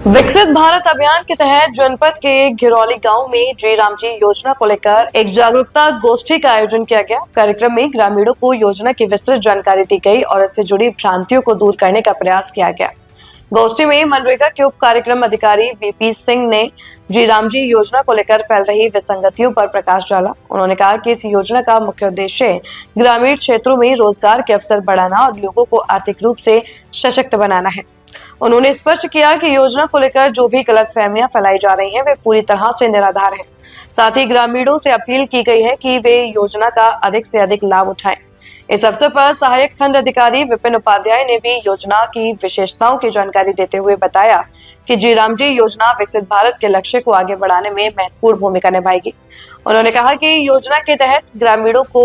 विकसित भारत अभियान के तहत जनपद के घिरौली गांव में जय राम जी योजना को लेकर एक जागरूकता गोष्ठी का आयोजन किया गया। कार्यक्रम में ग्रामीणों को योजना की विस्तृत जानकारी दी गई और इससे जुड़ी भ्रांतियों को दूर करने का प्रयास किया गया। गोष्ठी में मनरेगा के उप कार्यक्रम अधिकारी वीपी सिंह ने जय राम जी योजना को लेकर फैल रही विसंगतियों पर प्रकाश डाला। उन्होंने कहा कि इस योजना का मुख्य उद्देश्य ग्रामीण क्षेत्रों में रोजगार के अवसर बढ़ाना और लोगों को आर्थिक रूप से सशक्त बनाना है। उन्होंने स्पष्ट किया कि योजना को लेकर जो भी गलतफहमियां फैलाई जा रही हैं वे पूरी तरह से निराधार हैं। साथ ही ग्रामीणों से अपील की गई है कि वे योजना का अधिक से अधिक लाभ उठाएं। इस अवसर पर सहायक खंड अधिकारी विपिन उपाध्याय ने भी योजना की विशेषताओं की जानकारी देते हुए बताया कि जय राम जी योजना विकसित भारत के लक्ष्य को आगे बढ़ाने में महत्वपूर्ण भूमिका निभाएगी। उन्होंने कहा कि योजना के तहत ग्रामीणों को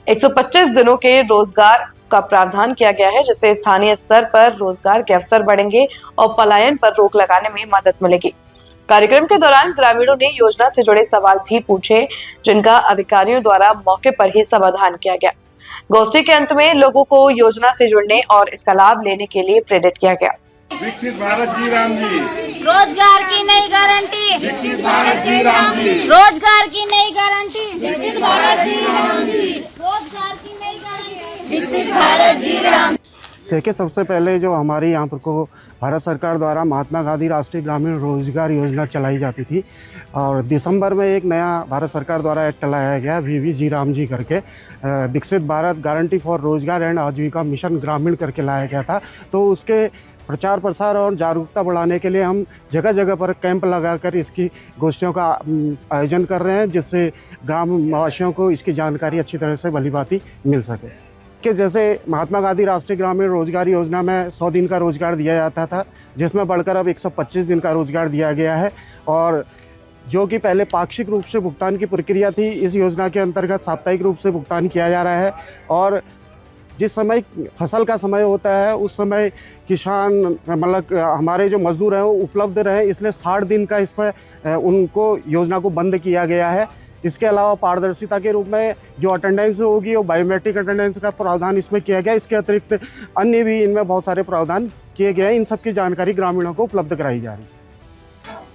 125 दिनों के रोजगार का प्रावधान किया गया है, जिससे स्थानीय स्तर पर रोजगार के अवसर बढ़ेंगे और पलायन पर रोक लगाने में मदद मिलेगी। कार्यक्रम के दौरान ग्रामीणों ने योजना से जुड़े सवाल भी पूछे, जिनका अधिकारियों द्वारा मौके पर ही समाधान किया गया। गोष्ठी के अंत में लोगों को योजना से जुड़ने और इसका लाभ लेने के लिए प्रेरित किया गया। विकसित भारत जी राम जी, रोजगार की नई गारंटी। विकसित भारत जी राम जी, रोजगार की नई गारंटी। विकसित भारत जी राम जी, रोजगार की नई गारंटी। विकसित भारत जी राम। देखिए, सबसे पहले जो हमारी यहाँ पर को भारत सरकार द्वारा महात्मा गांधी राष्ट्रीय ग्रामीण रोजगार योजना चलाई जाती थी और दिसंबर में एक नया भारत सरकार द्वारा एक्ट लाया गया वीवी जी राम जी करके, विकसित भारत गारंटी फॉर रोजगार एंड आजीविका मिशन ग्रामीण करके लाया गया था। तो उसके प्रचार प्रसार और जागरूकता बढ़ाने के लिए हम जगह जगह पर कैंप लगाकर इसकी गोष्ठियों का आयोजन कर रहे हैं, जिससे ग्रामवासियों को इसकी जानकारी अच्छी तरह से भलीभांति मिल सके। कि जैसे महात्मा गांधी राष्ट्रीय ग्रामीण रोजगार योजना में 100 दिन का रोजगार दिया जाता था, जिसमें बढ़कर अब 125 दिन का रोजगार दिया गया है और जो कि पहले पाक्षिक रूप से भुगतान की प्रक्रिया थी, इस योजना के अंतर्गत साप्ताहिक रूप से भुगतान किया जा रहा है। और जिस समय फसल का समय होता है उस समय किसान मतलब हमारे जो मजदूर हैं वो उपलब्ध रहे, इसलिए 60 दिन का इस पर उनको योजना को बंद किया गया है। इसके अलावा पारदर्शिता के रूप में जो अटेंडेंस होगी वो बायोमेट्रिक अटेंडेंस का प्रावधान इसमें किया गया। इसके अतिरिक्त अन्य भी इनमें बहुत सारे प्रावधान किए गए हैं। इन सब की जानकारी ग्रामीणों को उपलब्ध कराई जा रही है।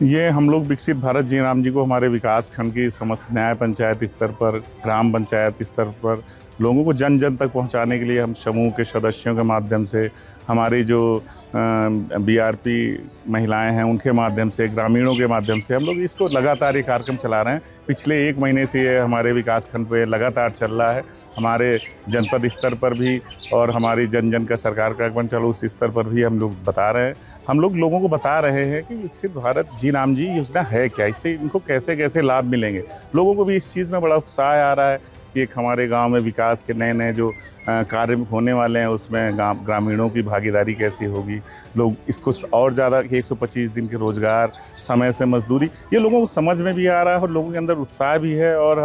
ये हम लोग विकसित भारत जी राम जी को हमारे विकास खंड की समस्त न्याय पंचायत स्तर पर, ग्राम पंचायत स्तर पर लोगों को जन जन तक पहुंचाने के लिए हम समूह के सदस्यों के माध्यम से, हमारी जो बीआरपी महिलाएं हैं उनके माध्यम से, ग्रामीणों के माध्यम से हम लोग इसको लगातार ये कार्यक्रम चला रहे हैं। पिछले 1 महीने से ये हमारे विकास खंड पे लगातार चल रहा है। हमारे जनपद स्तर पर भी और हमारी जन जन का सरकार का कार्यक्रम चलो उस स्तर पर भी हम लोग बता रहे हैं। हम लोग लोगों को बता रहे हैं कि विकसित भारत जी राम जी योजना है क्या, इससे इनको कैसे कैसे लाभ मिलेंगे। लोगों को भी इस चीज़ में बड़ा उत्साह आ रहा है कि एक हमारे गांव में विकास के नए नए जो कार्य होने वाले हैं उसमें ग्रामीणों की भागीदारी कैसी होगी। लोग इसको और ज़्यादा कि 125 दिन के रोज़गार, समय से मजदूरी, ये लोगों को समझ में भी आ रहा है और लोगों के अंदर उत्साह भी है। और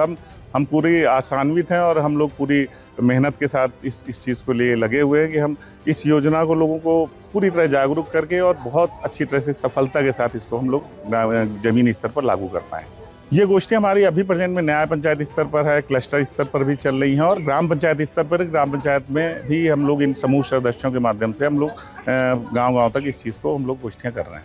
हम पूरी आशान्वित हैं और हम लोग पूरी मेहनत के साथ इस चीज़ को लिए लगे हुए हैं कि हम इस योजना को लोगों को पूरी तरह जागरूक करके और बहुत अच्छी तरह से सफलता के साथ इसको हम लोग ज़मीनी स्तर पर लागू कर पाएँ। ये गोष्ठी हमारी अभी प्रेजेंट में न्याय पंचायत स्तर पर है, क्लस्टर स्तर पर भी चल रही हैं और ग्राम पंचायत स्तर पर, ग्राम पंचायत में भी हम लोग इन समूह सदस्यों के माध्यम से हम लोग गांव-गांव तक इस चीज़ को हम लोग गोष्ठियाँ कर रहे हैं।